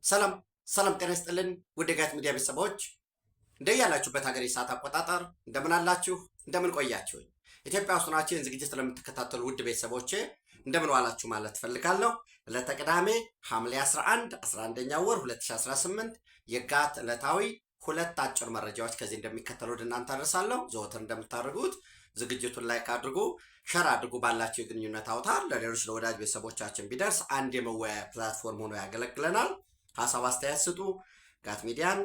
ሰላም ሰላም ጤና ይስጥልን ውድ ጋት ሚዲያ ቤተሰቦች እንደያላችሁበት ሀገር ሰዓት አቆጣጠር እንደምን አላችሁ እንደምን ቆያችሁ? ኢትዮጵያ ውስጥ ናችሁ ዝግጅት ለምትከታተሉ ውድ ቤተሰቦቼ እንደምን ዋላችሁ ማለት ፈልጋለሁ። ለተቀዳሜ ሐምሌ 11ኛው ወር 2018 የጋት ዕለታዊ ሁለት አጭር መረጃዎች ከዚህ እንደሚከተለው ወደ እናንተ አደርሳለሁ። ዘወትር እንደምታደርጉት ዝግጅቱን ላይክ አድርጉ፣ ሸር አድርጉ፣ ባላችሁ የግንኙነት አውታር ለሌሎች ለወዳጅ ቤተሰቦቻችን ቢደርስ አንድ የመወያያ ፕላትፎርም ሆኖ ያገለግለናል። ሀሳብ አስተያየት ስጡ። ጋት ሚዲያን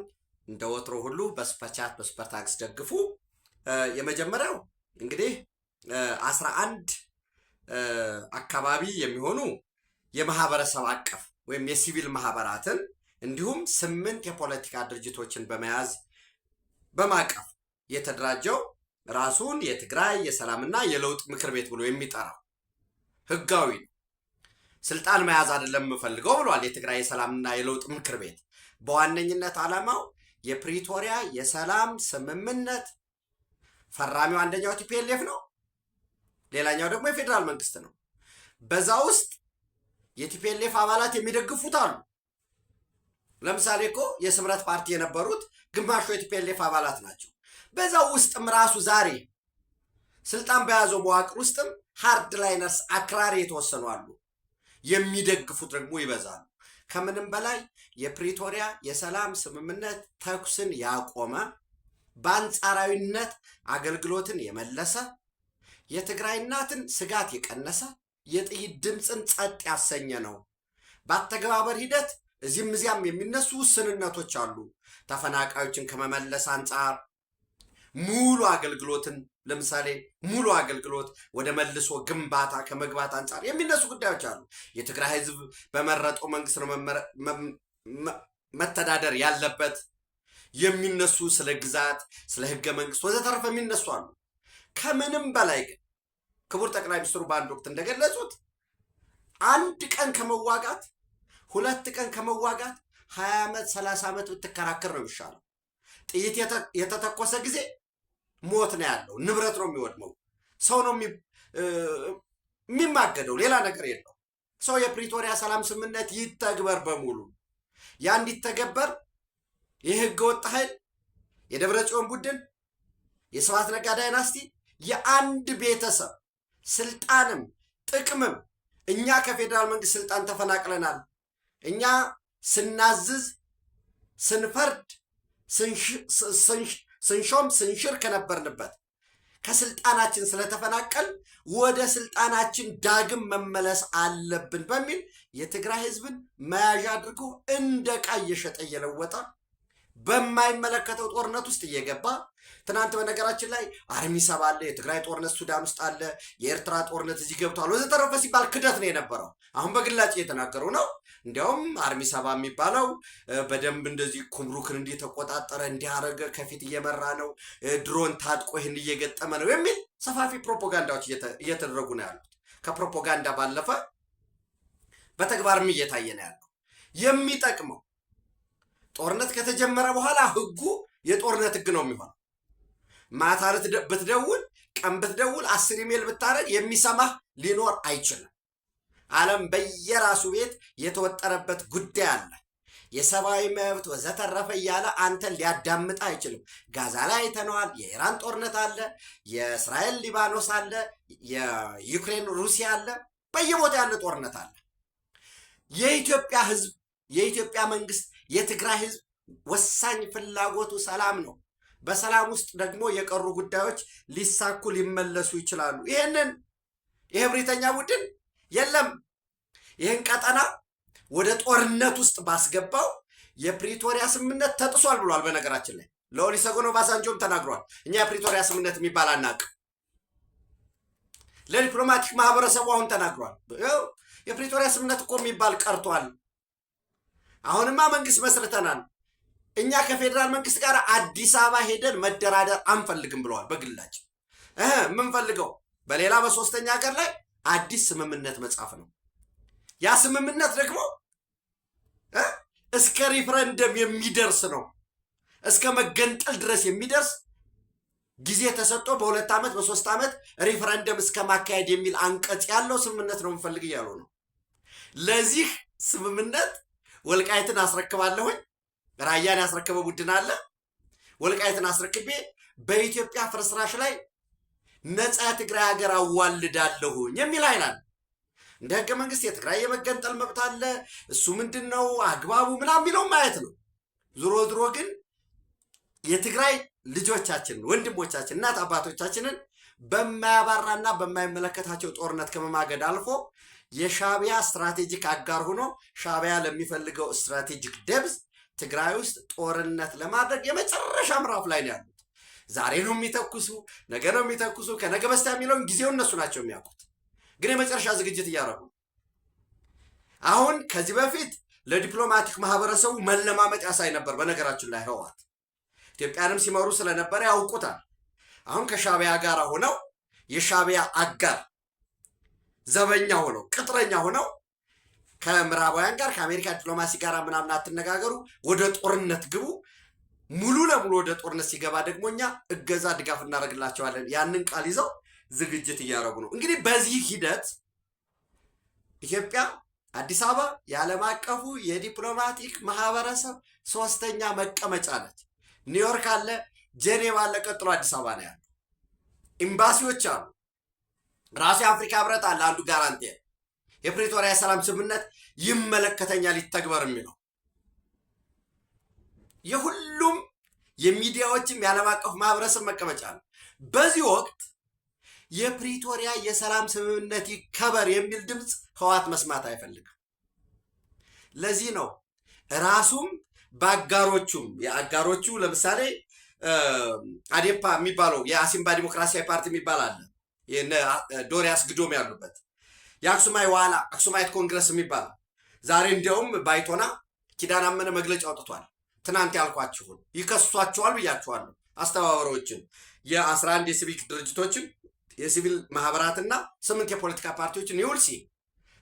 እንደ ወትሮ ሁሉ በሱፐር ቻት በሱፐር ታክስ ደግፉ። የመጀመሪያው እንግዲህ 11 አካባቢ የሚሆኑ የማህበረሰብ አቀፍ ወይም የሲቪል ማህበራትን እንዲሁም 8 የፖለቲካ ድርጅቶችን በመያዝ በማቀፍ የተደራጀው ራሱን የትግራይ የሰላምና የለውጥ ምክር ቤት ብሎ የሚጠራው ህጋዊ ስልጣን መያዝ አይደለም የምፈልገው ብሏል። የትግራይ የሰላምና የለውጥ ምክር ቤት በዋነኝነት ዓላማው የፕሪቶሪያ የሰላም ስምምነት ፈራሚው አንደኛው ቲፒኤልኤፍ ነው፣ ሌላኛው ደግሞ የፌዴራል መንግስት ነው። በዛ ውስጥ የቲፒኤልኤፍ አባላት የሚደግፉት አሉ። ለምሳሌ እኮ የስምረት ፓርቲ የነበሩት ግማሹ የቲፒኤልኤፍ አባላት ናቸው። በዛው ውስጥም ራሱ ዛሬ ስልጣን በያዘው መዋቅር ውስጥም ሃርድ ላይነርስ አክራሪ የተወሰኑ አሉ። የሚደግፉት ደግሞ ይበዛሉ። ከምንም በላይ የፕሪቶሪያ የሰላም ስምምነት ተኩስን ያቆመ፣ በአንጻራዊነት አገልግሎትን የመለሰ፣ የትግራይ እናትን ስጋት የቀነሰ፣ የጥይት ድምፅን ጸጥ ያሰኘ ነው። በአተገባበር ሂደት እዚህም እዚያም የሚነሱ ውስንነቶች አሉ። ተፈናቃዮችን ከመመለስ አንጻር ሙሉ አገልግሎትን ለምሳሌ ሙሉ አገልግሎት ወደ መልሶ ግንባታ ከመግባት አንጻር የሚነሱ ጉዳዮች አሉ። የትግራይ ህዝብ በመረጠው መንግስት ነው መተዳደር ያለበት። የሚነሱ ስለ ግዛት፣ ስለ ህገ መንግስት ወዘተረፈ የሚነሱ አሉ። ከምንም በላይ ግን ክቡር ጠቅላይ ሚኒስትሩ በአንድ ወቅት እንደገለጹት 1 ቀን ከመዋጋት 2 ቀን ከመዋጋት 20 ዓመት 30 ዓመት ብትከራከር ነው የሚሻለው። ጥይት የተተኮሰ ጊዜ ሞት ነው ያለው፣ ንብረት ነው የሚወድመው፣ ሰው ነው የሚማገደው፣ ሌላ ነገር የለው። ሰው የፕሪቶሪያ ሰላም ስምምነት ይተግበር በሙሉ ያ እንዲተገበር የህገ ወጥ ኃይል የደብረ ጽዮን ቡድን የስብሐት ነጋ ዳይናስቲ የአንድ ቤተሰብ ስልጣንም ጥቅምም እኛ ከፌዴራል መንግስት ስልጣን ተፈናቅለናል፣ እኛ ስናዝዝ ስንፈርድ ስንሾም ስንሽር ከነበርንበት ከስልጣናችን ስለተፈናቀል ወደ ስልጣናችን ዳግም መመለስ አለብን በሚል የትግራይ ህዝብን መያዣ አድርጎ እንደ ዕቃ እየሸጠ እየለወጠ በማይመለከተው ጦርነት ውስጥ እየገባ ትናንት በነገራችን ላይ አርሚ 7 አለ፣ የትግራይ ጦርነት ሱዳን ውስጥ አለ፣ የኤርትራ ጦርነት እዚህ ገብቷል ወዘተረፈ ሲባል ክደት ነው የነበረው። አሁን በግላጭ እየተናገሩ ነው። እንዲያውም አርሚ 7 የሚባለው በደንብ እንደዚህ ኩምሩክን እንዲተቆጣጠረ እንዲያረገ ከፊት እየመራ ነው፣ ድሮን ታጥቆ ይህን እየገጠመ ነው የሚል ሰፋፊ ፕሮፓጋንዳዎች እየተደረጉ ነው ያሉት። ከፕሮፓጋንዳ ባለፈ በተግባርም እየታየ ነው ያለው። የሚጠቅመው ጦርነት ከተጀመረ በኋላ ህጉ የጦርነት ህግ ነው የሚሆነው። ማታ ብትደውል ቀን ብትደውል 10 ኢሜል ብታረግ የሚሰማህ ሊኖር አይችልም። ዓለም በየራሱ ቤት የተወጠረበት ጉዳይ አለ። የሰብአዊ መብት ወዘተረፈ እያለ አንተን ሊያዳምጥ አይችልም። ጋዛ ላይ አይተነዋል። የኢራን ጦርነት አለ፣ የእስራኤል ሊባኖስ አለ፣ የዩክሬን ሩሲያ አለ፣ በየቦታ ያለ ጦርነት አለ። የኢትዮጵያ ህዝብ የኢትዮጵያ መንግስት የትግራይ ህዝብ ወሳኝ ፍላጎቱ ሰላም ነው። በሰላም ውስጥ ደግሞ የቀሩ ጉዳዮች ሊሳኩ ሊመለሱ ይችላሉ። ይሄንን የህብሪተኛ ቡድን የለም ይህን ቀጠና ወደ ጦርነት ውስጥ ባስገባው የፕሪቶሪያ ስምምነት ተጥሷል ብሏል። በነገራችን ላይ ለኦሉሴጉን ኦባሳንጆም ተናግሯል። እኛ የፕሪቶሪያ ስምምነት የሚባል አናውቅም። ለዲፕሎማቲክ ማህበረሰቡ አሁን ተናግሯል። የፕሪቶሪያ ስምምነት እኮ የሚባል ቀርቷል። አሁንማ መንግስት መስርተናል፣ እኛ ከፌዴራል መንግስት ጋር አዲስ አበባ ሄደን መደራደር አንፈልግም ብለዋል። በግላጭ የምንፈልገው በሌላ በሶስተኛ ሀገር ላይ አዲስ ስምምነት መጻፍ ነው። ያ ስምምነት ደግሞ እስከ ሪፍረንደም የሚደርስ ነው። እስከ መገንጠል ድረስ የሚደርስ ጊዜ ተሰጥቶ በ2 ዓመት በ3 ዓመት ሪፍረንደም እስከ ማካሄድ የሚል አንቀጽ ያለው ስምምነት ነው የምንፈልግ እያሉ ነው። ለዚህ ስምምነት ወልቃይትን አስረክባለሁኝ። ራያን ያስረከበ ቡድን አለ። ወልቃይትን አስረክቤ በኢትዮጵያ ፍርስራሽ ላይ ነፃ ትግራይ ሀገር አዋልዳለሁኝ የሚል ኃይል አለ። እንደ ህገ መንግስት የትግራይ የመገንጠል መብት አለ። እሱ ምንድን ነው አግባቡ ምናምን የሚለው ማየት ነው። ዞሮ ዞሮ ግን የትግራይ ልጆቻችን፣ ወንድሞቻችን፣ እናት አባቶቻችንን በማያባራና በማይመለከታቸው ጦርነት ከመማገድ አልፎ የሻዕቢያ ስትራቴጂክ አጋር ሆኖ ሻዕቢያ ለሚፈልገው ስትራቴጂክ ደብዝ ትግራይ ውስጥ ጦርነት ለማድረግ የመጨረሻ ምዕራፍ ላይ ነው ያሉት። ዛሬ ነው የሚተኩሱ፣ ነገ ነው የሚተኩሱ፣ ከነገ በስቲያ የሚለውን ጊዜው እነሱ ናቸው የሚያውቁት። ግን የመጨረሻ ዝግጅት እያደረጉ አሁን ከዚህ በፊት ለዲፕሎማቲክ ማህበረሰቡ መለማመጥ ያሳይ ነበር። በነገራችን ላይ ህወሓት ኢትዮጵያንም ሲመሩ ስለነበረ ያውቁታል። አሁን ከሻዕቢያ ጋር ሆነው የሻዕቢያ አጋር ዘበኛ ሆነው ቅጥረኛ ሆነው ከምዕራባውያን ጋር ከአሜሪካ ዲፕሎማሲ ጋር ምናምን አትነጋገሩ፣ ወደ ጦርነት ግቡ። ሙሉ ለሙሉ ወደ ጦርነት ሲገባ ደግሞ እኛ እገዛ ድጋፍ እናደርግላቸዋለን። ያንን ቃል ይዘው ዝግጅት እያደረጉ ነው። እንግዲህ በዚህ ሂደት ኢትዮጵያ አዲስ አበባ የዓለም አቀፉ የዲፕሎማቲክ ማህበረሰብ 3ኛ መቀመጫ ነች። ኒውዮርክ አለ፣ ጄኔቫ አለ፣ ቀጥሎ አዲስ አበባ ነው ያለው። ኤምባሲዎች አሉ። ራሱ የአፍሪካ ህብረት አለ። አንዱ ጋራንቲ የፕሪቶሪያ የሰላም ስምምነት ይመለከተኛል ይተግበር የሚለው የሁሉም የሚዲያዎችም የዓለም አቀፍ ማህበረሰብ መቀመጫ ነው። በዚህ ወቅት የፕሪቶሪያ የሰላም ስምምነት ይከበር የሚል ድምፅ ህወሓት መስማት አይፈልግም። ለዚህ ነው ራሱም በአጋሮቹም የአጋሮቹ ለምሳሌ አዴፓ የሚባለው የአሲምባ ዲሞክራሲያዊ ፓርቲ የሚባል አለ። ዶሪያስ ግዶም ያሉበት የአክሱማይ ዋላ አክሱማይት ኮንግረስ የሚባል ዛሬ እንዲያውም ባይቶና ኪዳነ አመነ መግለጫ አውጥቷል። ትናንት ያልኳችሁን ይከሷቸዋል ብያችኋለሁ። አስተባባሪዎችን የ11 የሲቪክ ድርጅቶችን የሲቪል ማህበራትና 8 የፖለቲካ ፓርቲዎችን ይውልሲ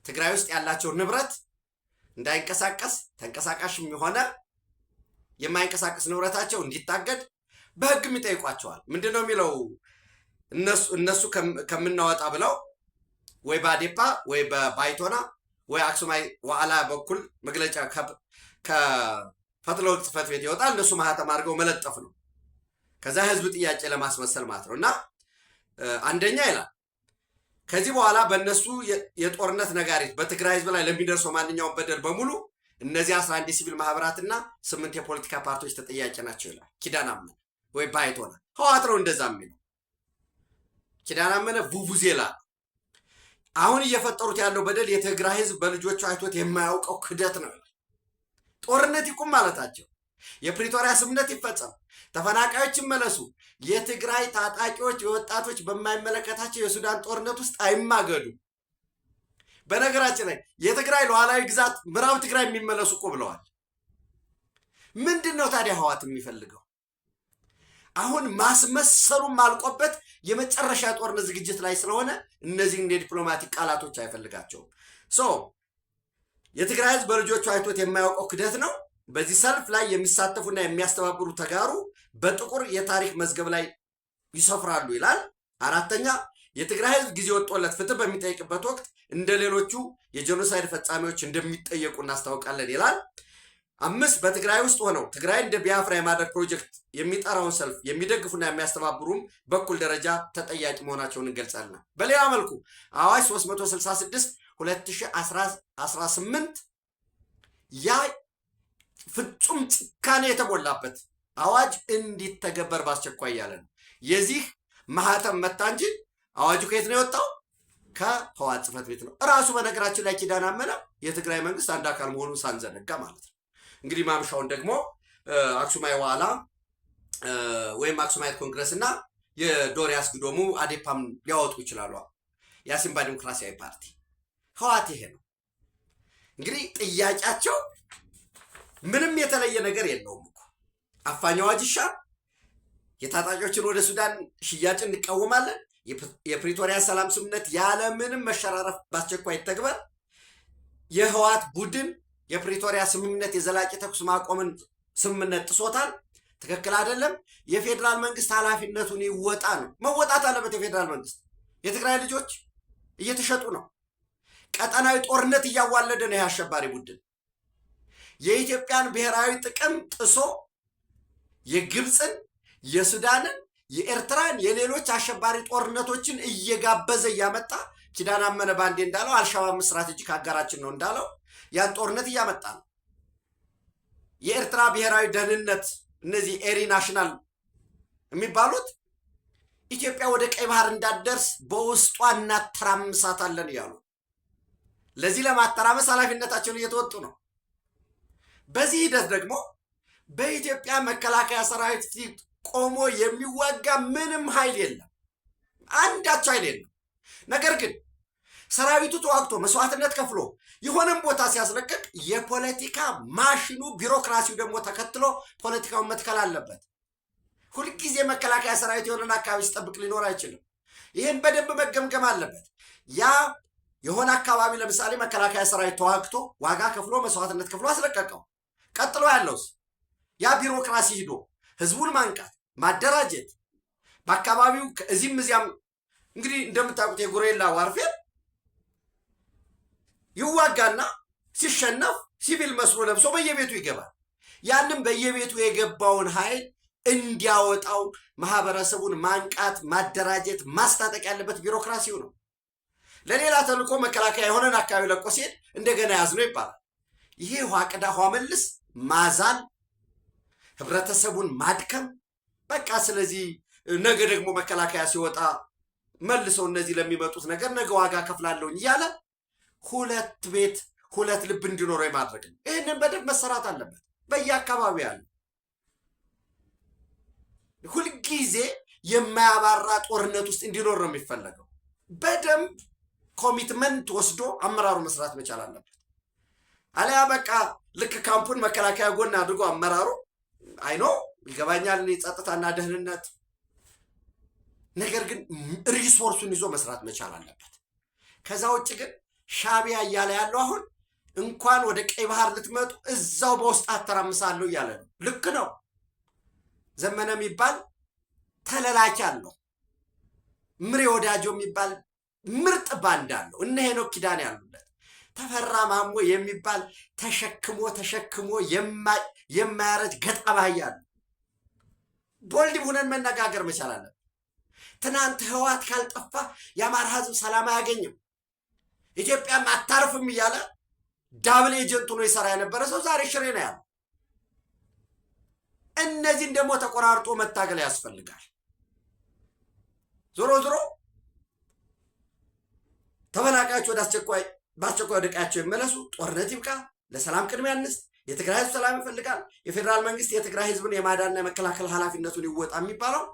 ትግራይ ውስጥ ያላቸው ንብረት እንዳይንቀሳቀስ ተንቀሳቃሽም የሆነ የማይንቀሳቀስ ንብረታቸው እንዲታገድ በህግም ይጠይቋቸዋል። ምንድነው የሚለው? እነሱ ከምናወጣ ብለው ወይ በአዴፓ ወይ በባይቶና ወይ አክሱማይ ዋዕላ በኩል መግለጫ ከፈትለወቅ ጽሕፈት ቤት ይወጣል። እነሱ ማህተም አድርገው መለጠፍ ነው። ከዛ ህዝብ ጥያቄ ለማስመሰል ማለት ነው። እና አንደኛ ይላል ከዚህ በኋላ በእነሱ የጦርነት ነጋሪት በትግራይ ህዝብ ላይ ለሚደርሰው ማንኛውም በደል በሙሉ እነዚህ 11 የሲቪል ማህበራትና 8 የፖለቲካ ፓርቲዎች ተጠያቂ ናቸው ይላል ኪዳነ አመነ ወይ ባይቶና። ህወሓት ነው እንደዛ የሚለው። ኪዳነ አመነ ቡቡዜላ አሁን እየፈጠሩት ያለው በደል የትግራይ ህዝብ በልጆቹ አይቶት የማያውቀው ክደት ነው። ጦርነት ይቁም ማለታቸው፣ የፕሪቶሪያ ስምምነት ይፈጸም፣ ተፈናቃዮች ይመለሱ፣ የትግራይ ታጣቂዎች የወጣቶች በማይመለከታቸው የሱዳን ጦርነት ውስጥ አይማገዱ። በነገራችን ላይ የትግራይ ሉዓላዊ ግዛት ምዕራብ ትግራይ የሚመለሱ እኮ ብለዋል። ምንድን ነው ታዲያ ህወሓት የሚፈልገው? አሁን ማስመሰሉም አልቆበት የመጨረሻ ጦርነት ዝግጅት ላይ ስለሆነ እነዚህን የዲፕሎማቲክ ቃላቶች አይፈልጋቸውም። የትግራይ ህዝብ በልጆቹ አይቶት የማያውቀው ክደት ነው። በዚህ ሰልፍ ላይ የሚሳተፉና የሚያስተባብሩ ተጋሩ በጥቁር የታሪክ መዝገብ ላይ ይሰፍራሉ ይላል። 4ኛ የትግራይ ህዝብ ጊዜ ወጥቶለት ፍትህ በሚጠይቅበት ወቅት እንደ ሌሎቹ የጄኖሳይድ ፈጻሚዎች እንደሚጠየቁ እናስታውቃለን ይላል። 5 በትግራይ ውስጥ ሆነው ትግራይ እንደ ቢያፍራ የማድረግ ፕሮጀክት የሚጠራውን ሰልፍ የሚደግፉና የሚያስተባብሩም በኩል ደረጃ ተጠያቂ መሆናቸውን እንገልጻለን። በሌላ መልኩ አዋጅ 366 2018 ያ ፍጹም ጭካኔ የተሞላበት አዋጅ እንዲተገበር ባስቸኳይ ያለ ነው። የዚህ ማህተም መታ እንጂ አዋጁ ከየት ነው የወጣው? ከህወሓት ጽሕፈት ቤት ነው እራሱ። በነገራችን ላይ ኪዳነ አመነ የትግራይ መንግስት አንድ አካል መሆኑን ሳንዘነጋ ማለት ነው። እንግዲህ ማምሻውን ደግሞ አክሱማይ ዋዕላ ወይም አክሱማይት ኮንግረስ እና የዶሪያስ ግዶሙ አዴፓም ሊያወጡ ይችላሉ። የአሲምባ ዲሞክራሲያዊ ፓርቲ ህወሓት ይሄ ነው እንግዲህ ጥያቄያቸው። ምንም የተለየ ነገር የለውም እኮ አፋኝ አዋጅ ይሻር፣ የታጣቂዎችን ወደ ሱዳን ሽያጭ እንቃወማለን፣ የፕሪቶሪያ ሰላም ስምምነት ያለምንም መሸራረፍ በአስቸኳይ ይተግበር፣ የህወሓት ቡድን የፕሪቶሪያ ስምምነት የዘላቂ ተኩስ ማቆምን ስምምነት ጥሶታል፣ ትክክል አይደለም፣ የፌዴራል መንግስት ኃላፊነቱን ይወጣ ነው። መወጣት አለበት የፌዴራል መንግስት። የትግራይ ልጆች እየተሸጡ ነው። ቀጠናዊ ጦርነት እያዋለደ ነው ይህ አሸባሪ ቡድን። የኢትዮጵያን ብሔራዊ ጥቅም ጥሶ የግብፅን፣ የሱዳንን፣ የኤርትራን፣ የሌሎች አሸባሪ ጦርነቶችን እየጋበዘ እያመጣ ኪዳነ አመነ ባንዴ እንዳለው አልሻባብ ስትራቴጂክ አጋራችን ነው እንዳለው ያን ጦርነት እያመጣ ነው። የኤርትራ ብሔራዊ ደህንነት እነዚህ ኤሪ ናሽናል የሚባሉት ኢትዮጵያ ወደ ቀይ ባህር እንዳትደርስ በውስጧ እናተራምሳታለን እያሉ ለዚህ ለማተራመስ ኃላፊነታቸውን እየተወጡ ነው። በዚህ ሂደት ደግሞ በኢትዮጵያ መከላከያ ሰራዊት ፊት ቆሞ የሚዋጋ ምንም ኃይል የለም፣ አንዳች ኃይል የለም። ነገር ግን ሰራዊቱ ተዋግቶ መስዋዕትነት ከፍሎ የሆነም ቦታ ሲያስለቅቅ የፖለቲካ ማሽኑ ቢሮክራሲው ደግሞ ተከትሎ ፖለቲካውን መትከል አለበት። ሁልጊዜ መከላከያ ሰራዊት የሆነን አካባቢ ሲጠብቅ ሊኖር አይችልም። ይህን በደንብ መገምገም አለበት። ያ የሆነ አካባቢ ለምሳሌ መከላከያ ሰራዊት ተዋግቶ ዋጋ ከፍሎ መስዋዕትነት ከፍሎ አስለቀቀው። ቀጥሎ ያለውስ ያ ቢሮክራሲ ሂዶ ህዝቡን ማንቃት፣ ማደራጀት በአካባቢው እዚህም እዚያም እንግዲህ እንደምታውቁት የጉሬላ ዋርፌር ይዋጋና ሲሸነፍ ሲቪል መስሎ ለብሶ በየቤቱ ይገባል። ያንም በየቤቱ የገባውን ኃይል እንዲያወጣው ማህበረሰቡን ማንቃት፣ ማደራጀት፣ ማስታጠቅ ያለበት ቢሮክራሲው ነው። ለሌላ ተልኮ መከላከያ የሆነን አካባቢ ለቆ ሲሄድ እንደገና ያዝነው ይባላል። ይሄ ውሃ ቅዳ ውሃ መልስ ማዛን፣ ህብረተሰቡን ማድከም በቃ። ስለዚህ ነገ ደግሞ መከላከያ ሲወጣ መልሰው እነዚህ ለሚመጡት ነገር ነገ ዋጋ ከፍላለሁኝ እያለ ሁለት ቤት ሁለት ልብ እንዲኖረው የማድረግ ነው። ይህንን በደንብ መሰራት አለበት። በየአካባቢው ያለ ሁልጊዜ የማያባራ ጦርነት ውስጥ እንዲኖር ነው የሚፈለገው። በደንብ ኮሚትመንት ወስዶ አመራሩ መስራት መቻል አለበት። አለያ በቃ ልክ ካምፑን መከላከያ ጎን አድርጎ አመራሩ አይኖ ይገባኛል ጸጥታና ደህንነት፣ ነገር ግን ሪሶርሱን ይዞ መስራት መቻል አለበት። ከዛ ውጭ ግን ሻቢያ እያለ ያለው አሁን እንኳን ወደ ቀይ ባህር ልትመጡ እዛው በውስጥ አተራምሳለሁ እያለ ነው። ልክ ነው። ዘመነ የሚባል ተለላኪ አለው። ምሬ ወዳጆ የሚባል ምርጥ ባንድ አለው። እነ ሄኖክ ኪዳኔ ያሉለት ተፈራ ማሞ የሚባል ተሸክሞ የማያረጅ ገጣ ባህያ አለው። ቦልድ ሆነን መነጋገር መቻል አለብን። ትናንት ህወሓት ካልጠፋ የአማራ ህዝብ ሰላም አያገኝም፣ ኢትዮጵያም አታርፍም እያለ ዳብል ኤጀንት ሆኖ ይሰራ የነበረ ሰው ዛሬ ሽሬ ነው ያለው። እነዚህን ደግሞ ተቆራርጦ መታገል ያስፈልጋል። ዞሮ ዞሮ ተፈናቃዮች በአስቸኳይ ወደ ቀያቸው ይመለሱ፣ ጦርነት ይብቃ፣ ለሰላም ቅድሚያ እንስጥ፣ የትግራይ ህዝብ ሰላም ይፈልጋል፣ የፌዴራል መንግስት የትግራይ ህዝብን የማዳንና የመከላከል ኃላፊነቱን ይወጣ የሚባለው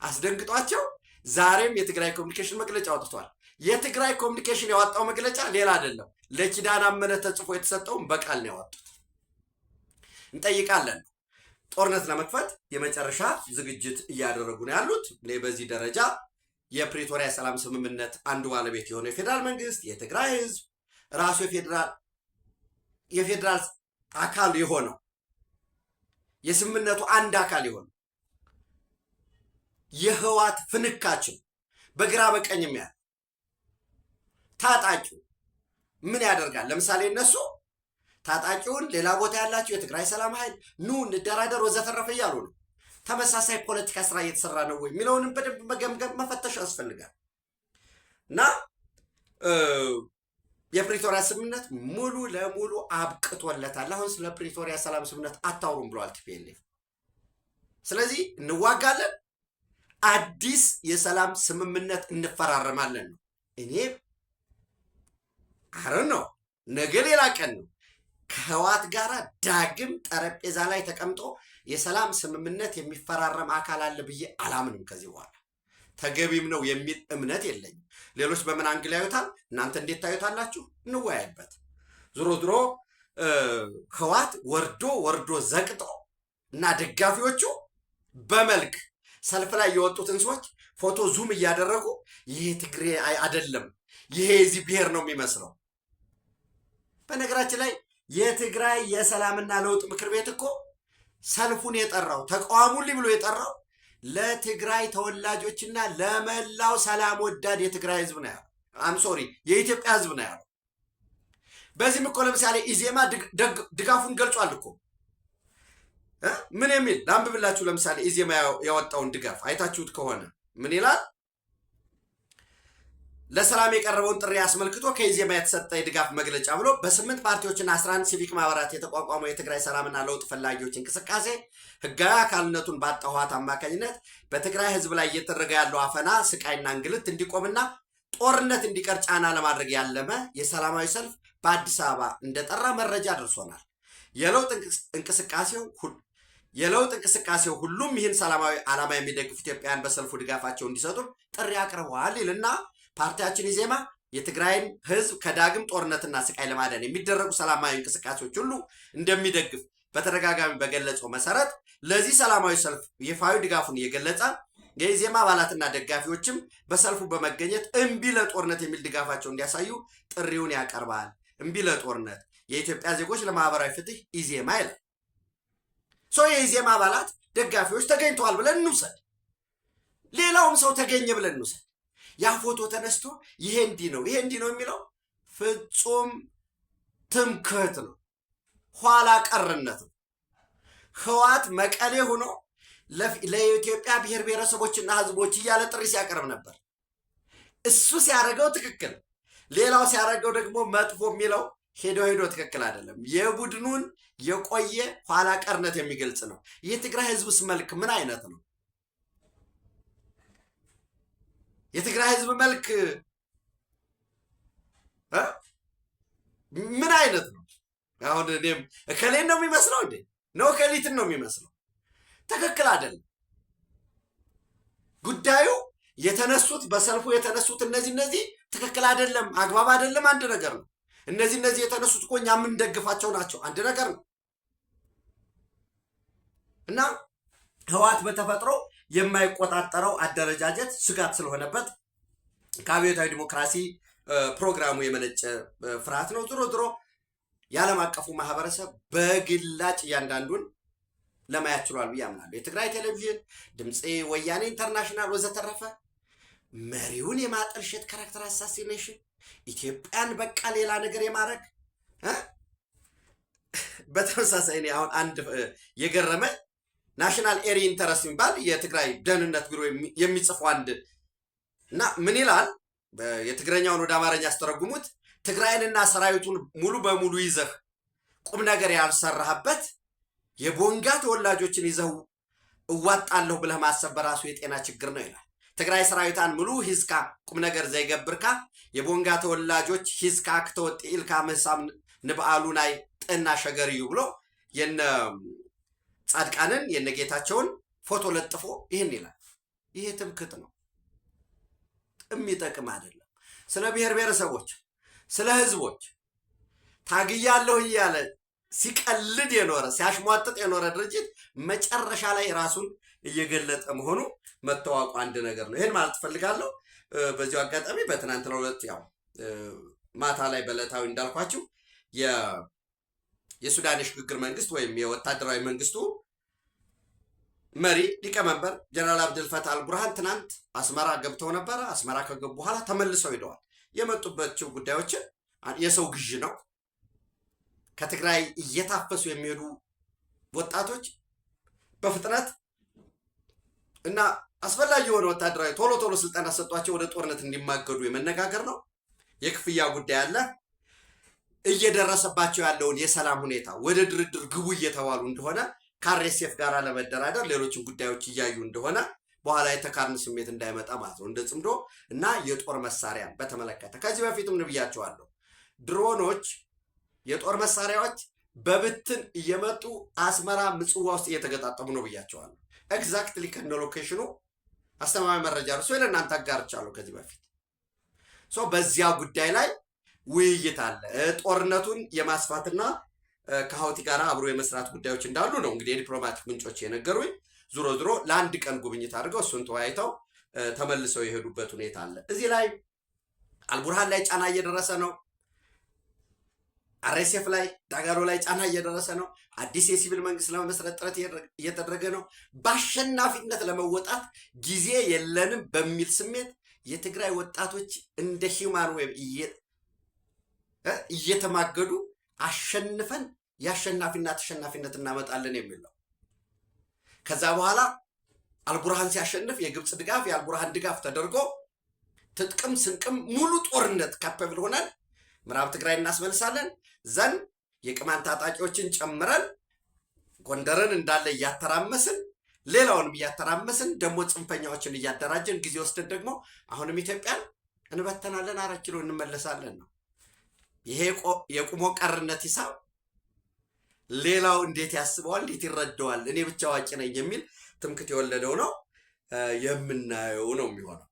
አስደንግጧቸው ዛሬም የትግራይ ኮሚኒኬሽን መግለጫ አውጥቷል። የትግራይ ኮሚኒኬሽን ያወጣው መግለጫ ሌላ አይደለም፣ ለኪዳነ አመነ ተጽፎ የተሰጠውን በቃል ነው ያወጡት። እንጠይቃለን። ጦርነት ለመክፈት የመጨረሻ ዝግጅት እያደረጉ ነው ያሉት። በዚህ ደረጃ የፕሪቶሪያ ሰላም ስምምነት አንዱ ባለቤት የሆነ የፌዴራል መንግስት፣ የትግራይ ህዝብ ራሱ የፌዴራል አካል የሆነው የስምምነቱ አንድ አካል የሆነው የህወሓት ፍንካችን በግራ በቀኝም ያለ ታጣቂው ምን ያደርጋል? ለምሳሌ እነሱ ታጣቂውን ሌላ ቦታ ያላቸው የትግራይ ሰላም ኃይል ኑ እንደራደር ወዘተረፈ እያሉ ነው። ተመሳሳይ ፖለቲካ ስራ እየተሰራ ነው ወይ የሚለውንም በደንብ መገምገም መፈተሽ ያስፈልጋል። እና የፕሪቶሪያ ስምምነት ሙሉ ለሙሉ አብቅቶለታል። አሁን ስለ ፕሪቶሪያ ሰላም ስምምነት አታውሩም ብለዋል ቲፒኤልኤፍ። ስለዚህ እንዋጋለን፣ አዲስ የሰላም ስምምነት እንፈራረማለን ነው። እኔ አረን ነው ነገ ሌላ ቀን ነው ከህወሓት ጋር ዳግም ጠረጴዛ ላይ ተቀምጦ የሰላም ስምምነት የሚፈራረም አካል አለ ብዬ አላምንም። ከዚህ በኋላ ተገቢም ነው የሚል እምነት የለኝም። ሌሎች በምን አንግል ያዩታል? እናንተ እንዴት ታዩታላችሁ? እንወያይበት። ዞሮ ዞሮ ህወሓት ወርዶ ዘቅጦ እና ደጋፊዎቹ በመልክ ሰልፍ ላይ የወጡትን ሰዎች ፎቶ ዙም እያደረጉ ይሄ ትግሬ አይደለም፣ ይሄ የዚህ ብሔር ነው የሚመስለው። በነገራችን ላይ የትግራይ የሰላምና ለውጥ ምክር ቤት እኮ ሰልፉን የጠራው ተቃዋሙልኝ ብሎ የጠራው ለትግራይ ተወላጆችና ለመላው ሰላም ወዳድ የትግራይ ህዝብ ነው ያለው። የኢትዮጵያ ህዝብ ነው ያለው። በዚህም እኮ ለምሳሌ ኢዜማ ድጋፉን ገልጿል እኮ ምን የሚል ላንብብላችሁ። ለምሳሌ ኢዜማ ያወጣውን ድጋፍ አይታችሁት ከሆነ ምን ይላል? ለሰላም የቀረበውን ጥሪ አስመልክቶ ከኢዜማ የተሰጠ የድጋፍ መግለጫ ብሎ በ8 ፓርቲዎችና 11 ሲቪክ ማህበራት የተቋቋመው የትግራይ ሰላምና ለውጥ ፈላጊዎች እንቅስቃሴ ህጋዊ አካልነቱን ባጣው ህወሓት አማካኝነት በትግራይ ህዝብ ላይ እየተደረገ ያለው አፈና፣ ስቃይና እንግልት እንዲቆምና ጦርነት እንዲቀር ጫና ለማድረግ ያለመ የሰላማዊ ሰልፍ በአዲስ አበባ እንደጠራ መረጃ ደርሶናል። የለውጥ እንቅስቃሴው ሁሉም ይህን ሰላማዊ ዓላማ የሚደግፉ ኢትዮጵያውያን በሰልፉ ድጋፋቸው እንዲሰጡ ጥሪ አቅርበዋል ይልና ፓርቲያችን ኢዜማ የትግራይን ህዝብ ከዳግም ጦርነትና ስቃይ ለማዳን የሚደረጉ ሰላማዊ እንቅስቃሴዎች ሁሉ እንደሚደግፍ በተደጋጋሚ በገለጸው መሰረት ለዚህ ሰላማዊ ሰልፍ ይፋዊ ድጋፉን እየገለጸ የኢዜማ አባላትና ደጋፊዎችም በሰልፉ በመገኘት እምቢ ለጦርነት የሚል ድጋፋቸው እንዲያሳዩ ጥሪውን ያቀርባል። እምቢ ለጦርነት የኢትዮጵያ ዜጎች ለማህበራዊ ፍትህ ኢዜማ ይላል። የኢዜማ አባላት ደጋፊዎች ተገኝተዋል ብለን እንውሰድ። ሌላውም ሰው ተገኘ ብለን እንውሰድ። ያ ፎቶ ተነስቶ ይሄ እንዲህ ነው የሚለው ፍጹም ትምክህት ነው፣ ኋላ ቀርነት ነው። ህወሓት መቀሌ ሆኖ ለኢትዮጵያ ብሔር ብሔረሰቦችና ህዝቦች እያለ ጥሪ ሲያቀርብ ነበር። እሱ ሲያደርገው ትክክል፣ ሌላው ሲያደርገው ደግሞ መጥፎ የሚለው ሄዶ ትክክል አይደለም። የቡድኑን የቆየ ኋላ ቀርነት የሚገልጽ ነው። የትግራይ ህዝብስ መልክ ምን አይነት ነው? የትግራይ ህዝብ መልክ ምን አይነት ነው? አሁን እኔም እከሌን ነው የሚመስለው እንዴ? ነው እከሊትን ነው የሚመስለው? ትክክል አይደለም። ጉዳዩ የተነሱት በሰልፉ የተነሱት እነዚህ ትክክል አይደለም፣ አግባብ አይደለም፣ አንድ ነገር ነው። እነዚህ የተነሱት እኮ እኛ የምንደግፋቸው ናቸው፣ አንድ ነገር ነው። እና ህወሓት በተፈጥሮ የማይቆጣጠረው አደረጃጀት ስጋት ስለሆነበት ከአብዮታዊ ዲሞክራሲ ፕሮግራሙ የመነጨ ፍርሃት ነው። ድሮ የዓለም አቀፉ ማህበረሰብ በግላጭ እያንዳንዱን ለማየት ችሏል ብዬ አምናለሁ። የትግራይ ቴሌቪዥን፣ ድምፄ ወያኔ ኢንተርናሽናል ወዘተረፈ መሪውን የማጠልሸት ካራክተር አሳሲኔሽን፣ ኢትዮጵያን በቃ ሌላ ነገር የማድረግ በተመሳሳይ እኔ አሁን አንድ የገረመ ናሽናል ኤሪ ኢንተረስት የሚባል የትግራይ ደህንነት ቢሮ የሚጽፉ አንድ እና ምን ይላል? የትግረኛውን ወደ አማርኛ ያስተረጉሙት ትግራይንና ሰራዊቱን ሙሉ በሙሉ ይዘህ ቁም ነገር ያልሰራህበት የቦንጋ ተወላጆችን ይዘው እዋጣለሁ ብለህ ማሰብ በራሱ የጤና ችግር ነው ይላል። ትግራይ ሰራዊታን ሙሉ ሂዝካ ቁም ነገር ዘይገብርካ የቦንጋ ተወላጆች ሂዝካ ክተወጥ ኢልካ መሳም ንብአሉ ናይ ጥና ሸገርዩ ብሎ የነ ጻድቃንን የነጌታቸውን ፎቶ ለጥፎ ይህን ይላል። ይሄ ትምክህት ነው፣ የሚጠቅም አይደለም። ስለ ብሔር ብሔረሰቦች ስለ ህዝቦች ታግያለሁ እያለ ሲቀልድ የኖረ ሲያሽሟጥጥ የኖረ ድርጅት መጨረሻ ላይ ራሱን እየገለጠ መሆኑ መታወቁ አንድ ነገር ነው። ይሄን ማለት ፈልጋለሁ። በዚሁ አጋጣሚ በትናንትናው ዕለት ያው ማታ ላይ በዕለታዊ እንዳልኳችሁ የሱዳን የሽግግር መንግስት ወይም የወታደራዊ መንግስቱ መሪ ሊቀመንበር ጀነራል አብደልፈታህ አልቡርሃን ትናንት አስመራ ገብተው ነበር። አስመራ ከገቡ በኋላ ተመልሰው ሄደዋል። የመጡባቸው ጉዳዮችን የሰው ግዥ ነው። ከትግራይ እየታፈሱ የሚሄዱ ወጣቶች በፍጥነት እና አስፈላጊ የሆነ ወታደራዊ ቶሎ ስልጠና ሰጧቸው ወደ ጦርነት እንዲማገዱ የመነጋገር ነው። የክፍያ ጉዳይ አለ። እየደረሰባቸው ያለውን የሰላም ሁኔታ ወደ ድርድር ግቡ እየተባሉ እንደሆነ ከአርኤስኤፍ ጋር ለመደራደር ሌሎችን ጉዳዮች እያዩ እንደሆነ በኋላ የተካርን ስሜት እንዳይመጣ ማለት ነው። እንደ ጽምዶ እና የጦር መሳሪያን በተመለከተ ከዚህ በፊትም ነብያቸዋለሁ። ድሮኖች፣ የጦር መሳሪያዎች በብትን እየመጡ አስመራ ምጽዋ ውስጥ እየተገጣጠሙ ነው ብያቸዋለሁ። ኤግዛክትሊ ከነ ሎኬሽኑ አስተማማኝ መረጃ ነው። ሶ ለእናንተ አጋርቻለሁ ከዚህ በፊት። ሶ በዚያ ጉዳይ ላይ ውይይት አለ። ጦርነቱን የማስፋትና ከሀውቲ ጋር አብሮ የመስራት ጉዳዮች እንዳሉ ነው እንግዲህ የዲፕሎማቲክ ምንጮች የነገሩኝ። ዙሮ ለአንድ ቀን ጉብኝት አድርገው እሱን ተወያይተው ተመልሰው የሄዱበት ሁኔታ አለ። እዚህ ላይ አልቡርሃን ላይ ጫና እየደረሰ ነው። አርኤስኤፍ ላይ ዳጋሎ ላይ ጫና እየደረሰ ነው። አዲስ የሲቪል መንግስት ለመመስረት ጥረት እየተደረገ ነው። በአሸናፊነት ለመወጣት ጊዜ የለንም በሚል ስሜት የትግራይ ወጣቶች እንደ ሂውማን ዌብ እየተማገዱ አሸንፈን የአሸናፊና ተሸናፊነት እናመጣለን የሚል ነው። ከዛ በኋላ አልቡርሃን ሲያሸንፍ የግብፅ ድጋፍ የአልቡርሃን ድጋፍ ተደርጎ ትጥቅም ስንቅም ሙሉ ጦርነት ካፐብል ሆነን ምዕራብ ትግራይ እናስመልሳለን። ዘን የቅማንት ታጣቂዎችን ጨምረን ጎንደርን እንዳለ እያተራመስን ሌላውንም እያተራመስን ደግሞ ጽንፈኛዎችን እያደራጀን ጊዜ ወስደን ደግሞ አሁንም ኢትዮጵያን እንበተናለን፣ 4 ኪሎ እንመለሳለን ነው። ይሄ የቁሞ ቀርነት ሂሳብ ሌላው እንዴት ያስበዋል፣ እንዴት ይረዳዋል፣ እኔ ብቻ አዋቂ ነኝ የሚል ትምክት የወለደው ነው የምናየው ነው የሚሆነው።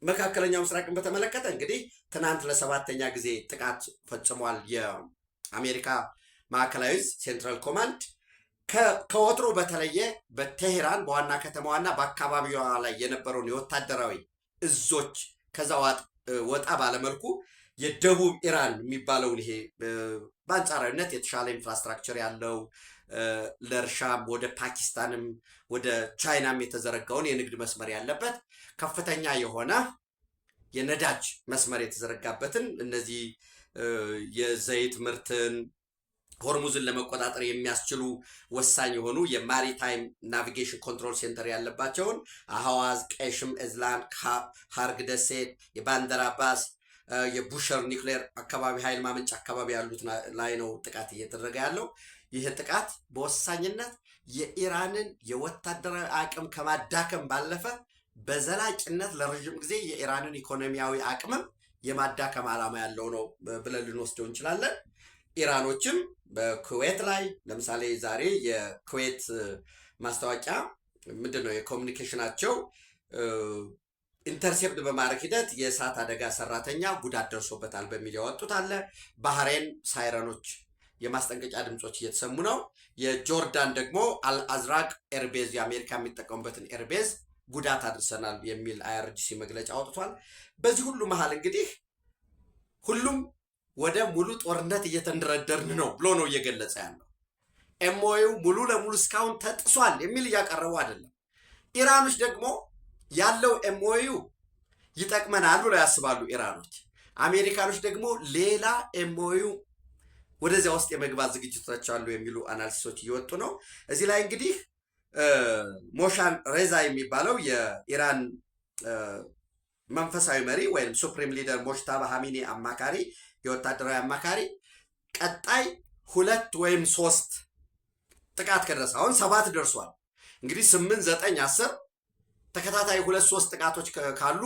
መካከለኛው ምስራቅን በተመለከተ እንግዲህ ትናንት ለ7ኛ ጊዜ ጥቃት ፈጽሟል የአሜሪካ ማዕከላዊ ሴንትራል ኮማንድ። ከወትሮ በተለየ በቴሄራን በዋና ከተማዋና በአካባቢዋ ላይ የነበረውን የወታደራዊ እዞች ከዛ ወጣ ባለመልኩ የደቡብ ኢራን የሚባለውን ይሄ በአንጻራዊነት የተሻለ ኢንፍራስትራክቸር ያለው ለእርሻም ወደ ፓኪስታንም ወደ ቻይናም የተዘረጋውን የንግድ መስመር ያለበት ከፍተኛ የሆነ የነዳጅ መስመር የተዘረጋበትን እነዚህ የዘይት ምርትን ሆርሙዝን ለመቆጣጠር የሚያስችሉ ወሳኝ የሆኑ የማሪታይም ናቪጌሽን ኮንትሮል ሴንተር ያለባቸውን አህዋዝ፣ ቀሽም፣ እዝላን፣ ሀርግ ደሴት፣ የባንደር አባስ፣ የቡሸር ኒውክሌር አካባቢ ኃይል ማመንጫ አካባቢ ያሉት ላይ ነው ጥቃት እየተደረገ ያለው። ይህ ጥቃት በወሳኝነት የኢራንን የወታደራዊ አቅም ከማዳከም ባለፈ በዘላቂነት ለረዥም ጊዜ የኢራንን ኢኮኖሚያዊ አቅምም የማዳከም ዓላማ ያለው ነው ብለን ልንወስደው እንችላለን። ኢራኖችም በኩዌት ላይ ለምሳሌ ዛሬ የኩዌት ማስታወቂያ ምንድን ነው የኮሚኒኬሽናቸው ኢንተርሴፕት በማድረግ ሂደት የእሳት አደጋ ሰራተኛ ጉዳት ደርሶበታል በሚል ያወጡት አለ። ባህሬን ሳይረኖች የማስጠንቀቂያ ድምፆች እየተሰሙ ነው። የጆርዳን ደግሞ አልአዝራቅ ኤርቤዝ የአሜሪካ የሚጠቀሙበትን ኤርቤዝ ጉዳት አድርሰናል የሚል አይአርጂሲ መግለጫ አውጥቷል። በዚህ ሁሉ መሀል እንግዲህ ሁሉም ወደ ሙሉ ጦርነት እየተንደረደርን ነው ብሎ ነው እየገለጸ ያለው። ኤምኦዩ ሙሉ ለሙሉ እስካሁን ተጥሷል የሚል እያቀረቡ አይደለም። ኢራኖች ደግሞ ያለው ኤምኦዩ ይጠቅመናል ብለው ያስባሉ ኢራኖች። አሜሪካኖች ደግሞ ሌላ ኤምኦዩ ወደዚያ ውስጥ የመግባት ዝግጅቶች አሉ የሚሉ አናሊሲሶች እየወጡ ነው። እዚህ ላይ እንግዲህ ሞሻን ሬዛ የሚባለው የኢራን መንፈሳዊ መሪ ወይም ሱፕሪም ሊደር ሞጅታባ ሀሚኒ አማካሪ የወታደራዊ አማካሪ ቀጣይ 2 ወይም 3 ጥቃት ከደረሰ አሁን 7 ደርሷል። እንግዲህ 8፣ 9፣ 10 ተከታታይ 2-3 ጥቃቶች ካሉ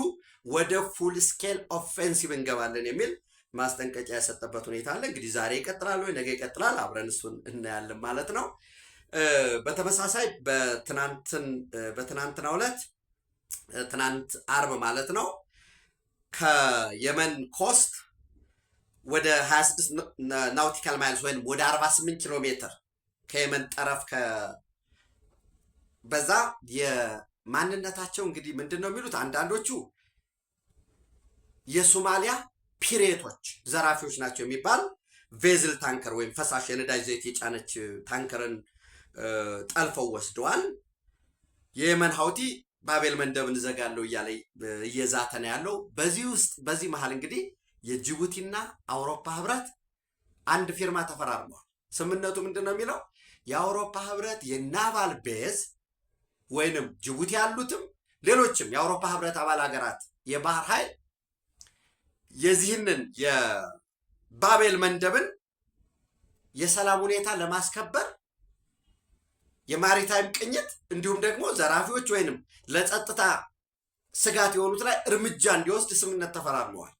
ወደ ፉል ስኬል ኦፌንሲቭ እንገባለን የሚል ማስጠንቀቂያ የሰጠበት ሁኔታ አለ። እንግዲህ ዛሬ ይቀጥላል ወይ ነገ ይቀጥላል፣ አብረን እሱን እናያለን ማለት ነው። በተመሳሳይ በትናንትናው ዕለት ትናንት አርብ ማለት ነው ከየመን ኮስት ወደ 26 ናውቲካል ማይልስ ወይም ወደ 48 ኪሎ ሜትር ከየመን ጠረፍ በዛ የማንነታቸው እንግዲህ ምንድን ነው የሚሉት አንዳንዶቹ የሶማሊያ ፒሬቶች ዘራፊዎች ናቸው የሚባል ቬዝል ታንከር ወይም ፈሳሽ የነዳጅ ዘይት የጫነች ታንከርን ጠልፈው ወስደዋል። የየመን ሀውቲ ባቤል መንደብን እዘጋለሁ እያለ እየዛተ ነው ያለው። በዚህ መሀል እንግዲህ የጅቡቲና አውሮፓ ህብረት አንድ ፊርማ ተፈራርመዋል። ስምምነቱ ምንድን ነው የሚለው የአውሮፓ ህብረት የናቫል ቤዝ ወይንም ጅቡቲ ያሉትም ሌሎችም የአውሮፓ ህብረት አባል ሀገራት የባህር ኃይል የዚህንን የባቤል መንደብን የሰላም ሁኔታ ለማስከበር የማሪታይም ቅኝት እንዲሁም ደግሞ ዘራፊዎች ወይንም ለጸጥታ ስጋት የሆኑት ላይ እርምጃ እንዲወስድ ስምምነት ተፈራርመዋል።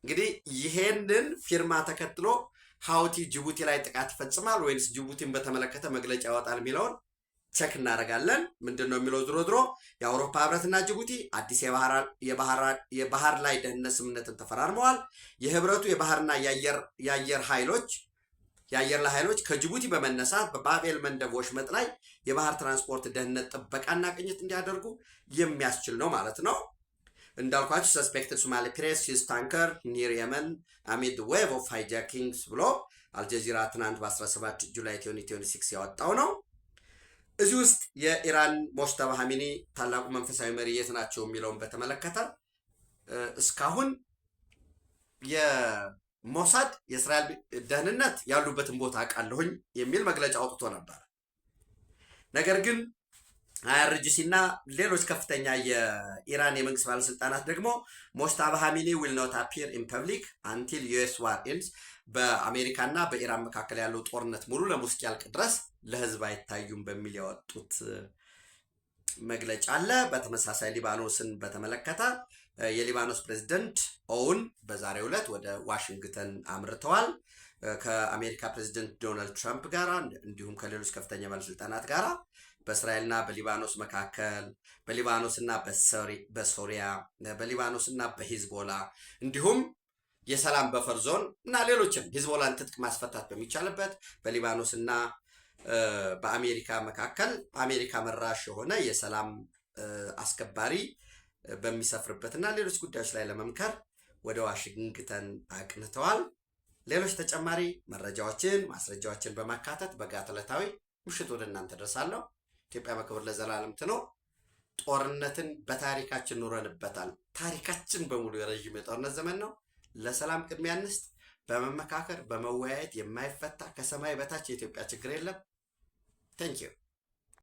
እንግዲህ ይሄንን ፊርማ ተከትሎ ሀውቲ ጅቡቲ ላይ ጥቃት ይፈጽማል ወይንስ ጅቡቲን በተመለከተ መግለጫ ያወጣል የሚለውን ቸክ እናደርጋለን። ምንድን ነው የሚለው ዝሮ ዝሮ የአውሮፓ ህብረትና ጅቡቲ አዲስ የባህር ላይ ደህንነት ስምምነትን ተፈራርመዋል። የህብረቱ የባህርና የአየር ላይ ኃይሎች ከጅቡቲ በመነሳት በባቤል መንደብ ወሽመጥ ላይ የባህር ትራንስፖርት ደህንነት ጥበቃና ቅኝት እንዲያደርጉ የሚያስችል ነው ማለት ነው። እንዳልኳችሁ ሰስፔክትድ ሶማሊ ፒሬትስ ሂዝ ታንከር ኒር የመን አሚድ ዌቭ ኦፍ ሃይጃኪንግስ ብሎ አልጀዚራ ትናንት በ17 ጁላይ 2026 ያወጣው ነው። እዚህ ውስጥ የኢራን ሞጅተባ ሀሚኒ ታላቁ መንፈሳዊ መሪ የት ናቸው የሚለውን በተመለከተ እስካሁን ሞሳድ የእስራኤል ደህንነት ያሉበትን ቦታ አውቃለሁኝ የሚል መግለጫ አውጥቶ ነበር። ነገር ግን አይአርጂሲ እና ሌሎች ከፍተኛ የኢራን የመንግስት ባለስልጣናት ደግሞ ሞጅታባ ኻሜኒ ዊል ኖት አፒር ኢን ፐብሊክ አንቲል ዩኤስ ዋር ኤንድስ፣ በአሜሪካና በኢራን መካከል ያለው ጦርነት ሙሉ ለሙሉ እስኪያልቅ ድረስ ለህዝብ አይታዩም በሚል ያወጡት መግለጫ አለ። በተመሳሳይ ሊባኖስን በተመለከተ የሊባኖስ ፕሬዝደንት ኦውን በዛሬው ዕለት ወደ ዋሽንግተን አምርተዋል። ከአሜሪካ ፕሬዝደንት ዶናልድ ትራምፕ ጋር እንዲሁም ከሌሎች ከፍተኛ ባለስልጣናት ጋር በእስራኤልና በሊባኖስ መካከል፣ በሊባኖስና በሶሪያ፣ በሊባኖስና በሂዝቦላ እንዲሁም የሰላም በፈር ዞን እና ሌሎችም ሂዝቦላን ትጥቅ ማስፈታት በሚቻልበት በሊባኖስና በአሜሪካ መካከል አሜሪካ መራሽ የሆነ የሰላም አስከባሪ በሚሰፍርበት እና ሌሎች ጉዳዮች ላይ ለመምከር ወደ ዋሽንግተን አቅንተዋል። ሌሎች ተጨማሪ መረጃዎችን ማስረጃዎችን በማካተት በጋት ዕለታዊ ምሽት ወደ እናንተ ደርሳለሁ። ኢትዮጵያ በክብር ለዘላለም ትኖር። ጦርነትን በታሪካችን ኑረንበታል። ታሪካችን በሙሉ የረዥም የጦርነት ዘመን ነው። ለሰላም ቅድሚያ እንስጥ። በመመካከር በመወያየት የማይፈታ ከሰማይ በታች የኢትዮጵያ ችግር የለም። ታንኪዩ